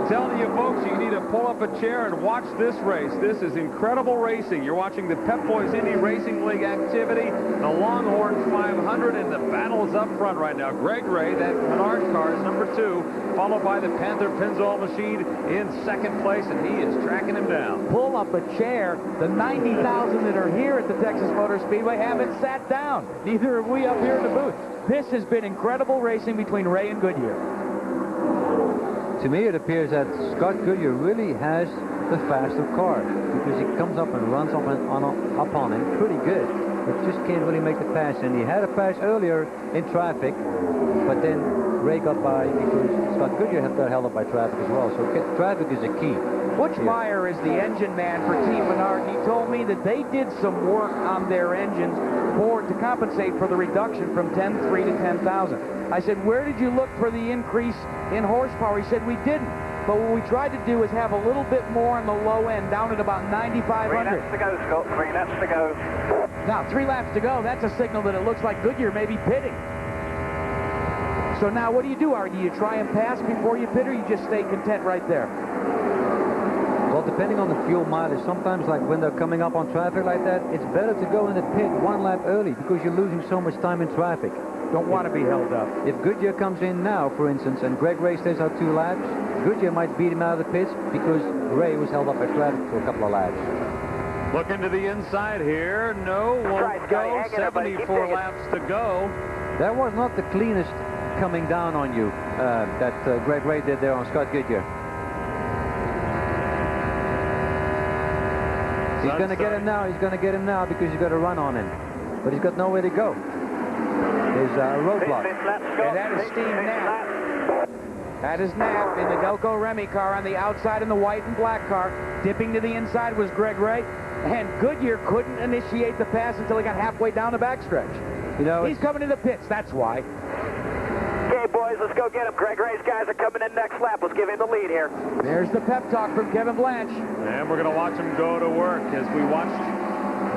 telling you, folks, you need to pull up a chair and watch this race. This is incredible racing. You're watching the Pep Boys Indy Racing League activity, the Longhorn 500, and the battle is up front right now. Greg Ray, that Menard car, is number 2, followed by the Panther Pennzoil Machine in second place, and he is tracking him down. Pull up a chair. The 90,000 that are here at the Texas Motor Speedway haven't sat down. Neither have we up here in the booth. This has been incredible racing between Ray and Goodyear. To me, it appears that Scott Goodyear really has the faster car because he comes up and runs up on him pretty good, but just can't really make the pass. And he had a pass earlier in traffic, but then Ray got by because Scott Goodyear got held up by traffic as well. So traffic is a key. Butch Meyer is the engine man for Team Menard. He told me that they did some work on their engines to compensate for the reduction from 10.3 to 10,000. I said, where did you look for the increase in horsepower? He said, we didn't. But what we tried to do is have a little bit more on the low end, down at about 9,500. 3 laps to go, Scott. 3 laps to go. Now, 3 laps to go. That's a signal that it looks like Goodyear may be pitting. So now what do? Do you try and pass before you pit, or you just stay content right there? Well, depending on the fuel mileage, sometimes like when they're coming up on traffic like that, it's better to go in the pit 1 lap early because you're losing so much time in traffic. Don't want to be held up. If Goodyear comes in now, for instance, and Greg Ray stays out 2 laps, Goodyear might beat him out of the pits because Ray was held up by traffic for a couple of laps. Look into the inside here. No, won't go. 74 laps to go. That was not the cleanest coming down on you that Greg Ray did there on Scott Goodyear. He's going to get him now. He's going to get him now because he's got a run on him. But he's got nowhere to go. There's a roadblock. And that is Steve Knapp. That is Knapp in the Delco Remy car on the outside in the white and black car. Dipping to the inside was Greg Ray. And Goodyear couldn't initiate the pass until he got halfway down the backstretch. You know, he's coming to the pits. That's why. Okay, boys, let's go get him. Greg Ray's guys are coming in next lap. Let's give him the lead here. There's the pep talk from Kevin Blanche. And we're going to watch him go to work as we watch.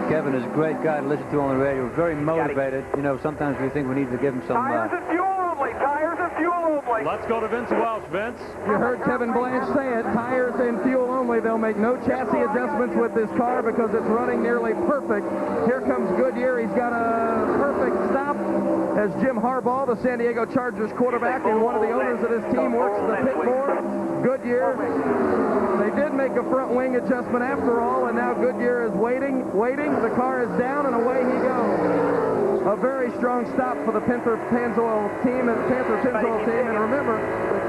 Kevin is a great guy to listen to on the radio. Very motivated. You know, sometimes we think we need to give him some... Tires and fuel only. Tires and fuel only. Let's go to Vince Welch. Vince? You heard Kevin Blanche say it. Tires and fuel only. They'll make no chassis adjustments with this car because it's running nearly perfect. Here comes Goodyear. He's got a perfect stop as Jim Harbaugh, the San Diego Chargers quarterback and one of the owners of this team, works the pit board. Goodyear, they did make a front wing adjustment after all, and now Goodyear is waiting. The car is down, and away he goes. A very strong stop for the Panther Pennzoil team, and remember,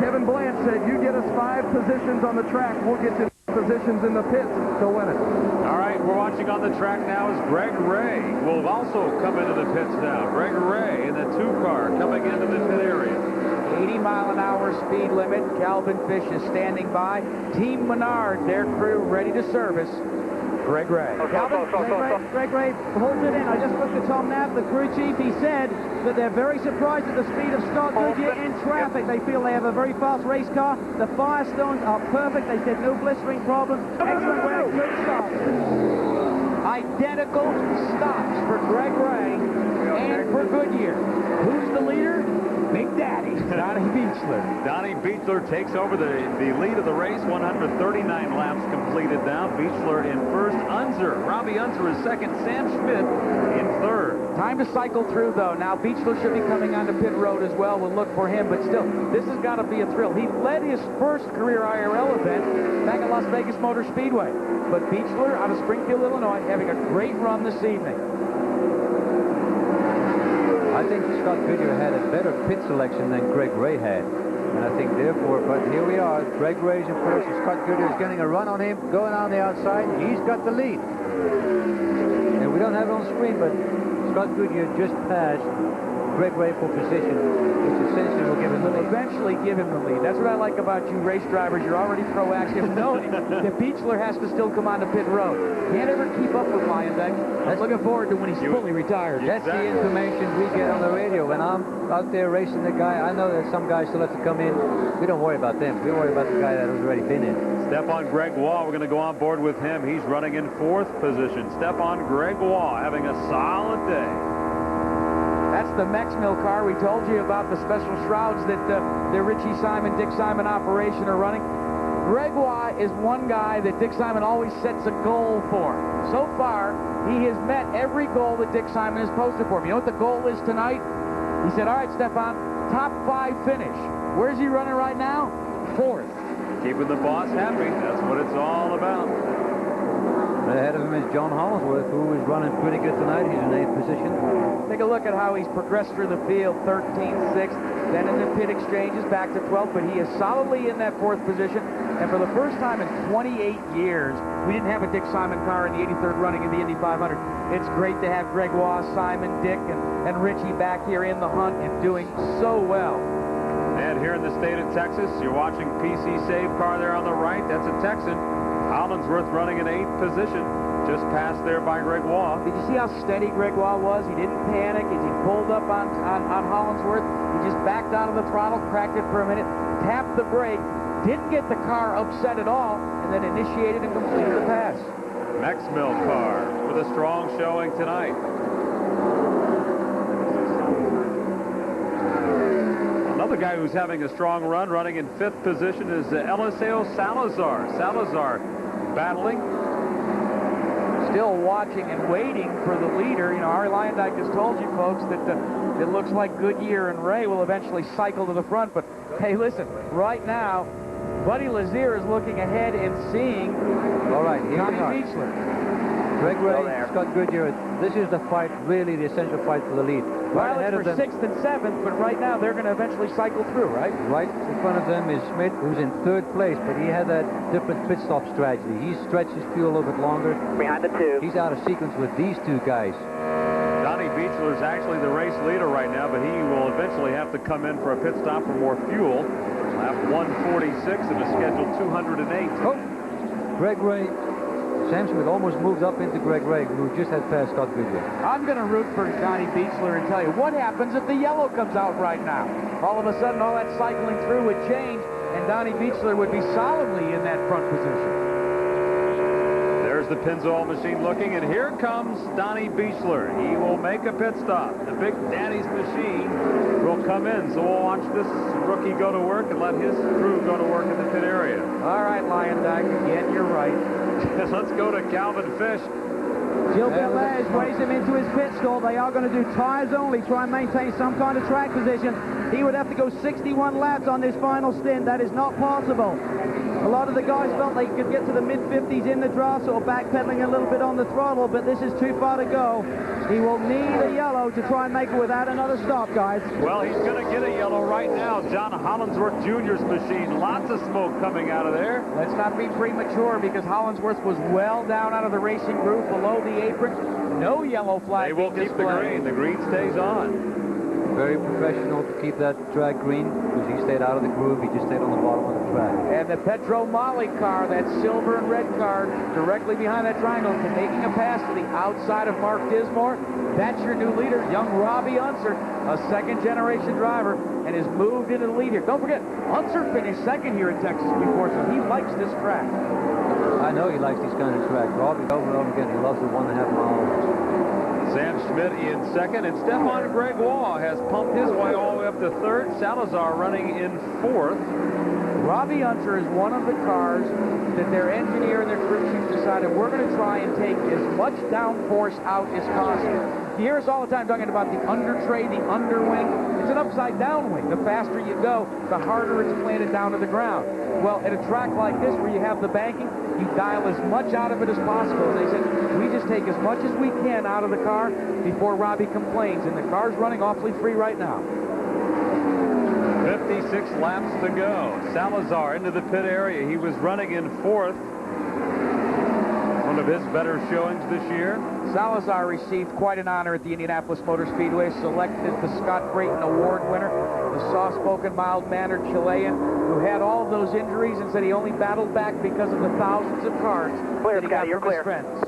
Kevin Blanche said, you get us 5 positions on the track, we'll get you positions in the pits to win it. All right, we're watching on the track now is Greg Ray will also come into the pits now. Greg Ray in the 2 car coming into the pit area. 80-mile-an-hour speed limit. Calvin Fish is standing by. Team Menard, their crew ready to service Greg Ray. Greg Ray holds it in. I just spoke to Tom Knapp, the crew chief. He said that they're very surprised at the speed of Scott Goodyear in traffic. They feel they have a very fast race car. The Firestones are perfect. They said no blistering problems. Excellent way, good start. Identical stops for Greg Ray and for Goodyear. Who's the leader? Big Daddy, Donnie Beechler. Donnie Beechler takes over the lead of the race. 139 laps completed now. Beechler in first. Robbie Unser is second. Sam Schmidt in third. Time to cycle through, though. Now Beechler should be coming onto pit road as well. We'll look for him, but still, this has got to be a thrill. He led his first career IRL event back at Las Vegas Motor Speedway. But Beechler out of Springfield, Illinois, having a great run this evening. I think Scott Goodyear had a better pit selection than Greg Ray had. And I think therefore, but here we are. Greg Ray's in first, and Scott Goodyear is getting a run on him, going on the outside. He's got the lead. And we don't have it on screen, but Scott Goodyear just passed Greg Ray for position, which essentially will give him the lead. Eventually give him the lead. That's what I like about you race drivers. You're already proactive. Knowing that Beechler has to still come onto pit road. Can't ever keep up with Mayenbeck. I'm looking forward to when he's fully retired. That's the information we get on the radio. When I'm out there racing the guy, I know that some guys still have to come in. We don't worry about them. We worry about the guy that has already been in. Stephon Gregoire, we're going to go on board with him. He's running in 4th position. Stephon Gregoire having a solid day. That's the Mex Mill car. We told you about the special shrouds that the Richie Simon, Dick Simon operation are running. Gregoire is one guy that Dick Simon always sets a goal for. So far, he has met every goal that Dick Simon has posted for him. You know what the goal is tonight? He said, all right, Stefan, top 5 finish. Where's he running right now? 4th. Keeping the boss happy. That's what it's all about. Ahead of him is John Hollingsworth, who is running pretty good tonight. He's in 8th position. Take a look at how he's progressed through the field. 13th, 6th, then in the pit exchanges back to 12th, but he is solidly in that 4th position. And for the first time in 28 years, we didn't have a Dick Simon car in the 83rd running in the Indy 500. It's great to have Gregoire, Simon, Dick, and Richie back here in the hunt and doing so well. And here in the state of Texas, you're watching PC Save car there on the right. That's a Texan. Hollingsworth running in 8th position, just passed there by Gregoire. Did you see how steady Gregoire was? He didn't panic as he pulled up on Hollingsworth. He just backed out of the throttle, cracked it for a minute, tapped the brake, didn't get the car upset at all, and then initiated and completed the pass. Mexmill car with a strong showing tonight. Another guy who's having a strong run, running in 5th position, is Eliseo Salazar. Salazar battling. Still watching and waiting for the leader. You know, Ari Leyendyke has told you folks that it looks like Goodyear and Ray will eventually cycle to the front. But hey, listen, right now, Buddy Lazier is looking ahead and seeing All right, here Johnny we are. Beechler. Greg Ray, Scott Goodyear. This is the fight, really the essential fight for the lead. Well, it's for 6th and 7th, but right now they're going to eventually cycle through, right? Right in front of them is Schmidt, who's in 3rd place, but he had that different pit stop strategy. He stretched his fuel a little bit longer. Behind the 2. He's out of sequence with these 2 guys. Johnny Beechler is actually the race leader right now, but he will eventually have to come in for a pit stop for more fuel. Lap 146 in a scheduled 208. Oh, Greg Ray. Sam Schmidt almost moved up into Greg Ray, who just had passed Scott Goodyear. I'm going to root for Johnny Beechler and tell you, what happens if the yellow comes out right now? All of a sudden, all that cycling through would change, and Donnie Beechler would be solidly in that front position. There's the Pennzoil machine looking, and here comes Donnie Beechler. He will make a pit stop. The big Daddy's machine will come in, so we'll watch this rookie go to work and let his crew go to work in the pit area. All right, Leyendyke, again, you're right. Let's go to Calvin Fish. Gilles Velez weighs him into his pit stall. They are going to do tires only, try and maintain some kind of track position. He would have to go 61 laps on this final stint. That is not possible. A lot of the guys felt they could get to the mid-50s in the draft, or backpedaling a little bit on the throttle, but this is too far to go. He will need a yellow to try and make it without another stop, guys. Well, he's going to get a yellow right now. John Hollingsworth Jr.'s machine. Lots of smoke coming out of there. Let's not be premature, because Hollingsworth was well down out of the racing group, below the apron. No yellow flag. They will keep the green. The green stays on. Very professional to keep that track green, because he stayed out of the groove. He just stayed on the bottom of the track. And the Petro Molly car, that silver and red car, directly behind that triangle, making a pass to the outside of Mark Dismore. That's your new leader, young Robbie Unser, a second-generation driver, and has moved into the lead here. Don't forget, Unser finished second here in Texas before, so he likes this track. I know he likes these kind of tracks. Robbie, over and over again, he loves the 1.5 miles. Sam Schmidt in second, and Stefan Gregoire has pumped his way all the way up to 3rd. Salazar running in 4th. Robbie Unser is one of the cars that their engineer and their crew chief decided we're going to try and take as much downforce out as possible. You hear us all the time talking about the under tray, the underwing. It's an upside-down wing. The faster you go, the harder it's planted down to the ground. Well, at a track like this where you have the banking, you dial as much out of it as possible. And they said, we just take as much as we can out of the car before Robbie complains. And the car's running awfully free right now. 56 laps to go. Salazar into the pit area. He was running in 4th. One of his better showings this year. Salazar received quite an honor at the Indianapolis Motor Speedway, selected as the Scott Brayton Award winner, the soft-spoken, mild-mannered Chilean who had all of those injuries and said he only battled back because of the thousands of cards that he got from his friends.